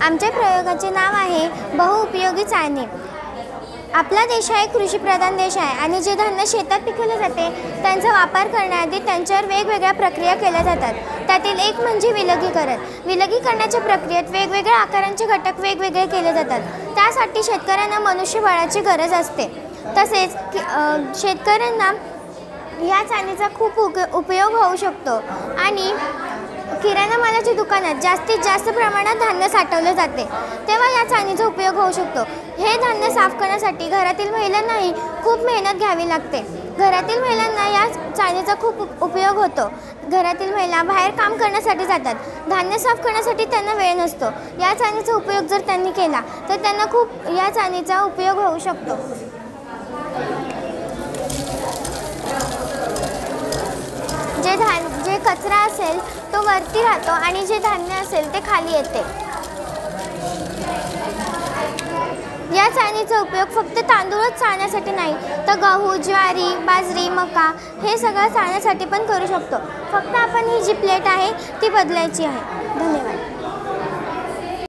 आमच्या प्रयोगाचे नाव आहे बहुउपयोगी चाळणी। आपला देश हा एक कृषीप्रधान देश आहे आणि जे धान्य शेतात पिकवले जाते त्यांचा वापर करण्याआधी त्यांच्यावर वेगवेगळ्या प्रक्रिया केल्या जातात। त्यातील एक म्हणजे विलगीकरण। विलगीकरणाच्या प्रक्रियेत वेगवेगळ्या आकारांचे घटक वेगवेगळे केले जातात। त्यासाठी शेतकऱ्यांना मनुष्यबळाची गरज असते। तसेच शेतकऱ्यांना या चाळणीचा खूप उपयोग होऊ शकतो आणि किराणा मालाच्या दुकानात जास्तीत जास्त प्रमाणात धान्य साठवले जाते तेव्हा या चाळणीचा उपयोग होऊ शकतो। हे धान्य साफ करण्यासाठी घरातील महिलांनाही खूप मेहनत घ्यावी लागते। घरातील महिलांना या चाळणीचा खूप उपयोग होतो। घरातील महिला बाहेर काम करण्यासाठी जातात, धान्य साफ करण्यासाठी त्यांना वेळ नसतो। या चाळणीचा उपयोग जर त्यांनी केला तर त्यांना खूप या चाळणीचा उपयोग होऊ शकतो। जे कचरा असेल तो वरती राहतो आणि जे धान्य असेल ते खाली येते। या चाळणीचा उपयोग फक्त तांदूळच चाळण्यासाठी नाही तर गहू, ज्वारी, बाजरी, मका हे सगळं चाळण्यासाठी पण करू शकतो। फक्त आपण ही जी प्लेट आहे ती बदलायची आहे। धन्यवाद।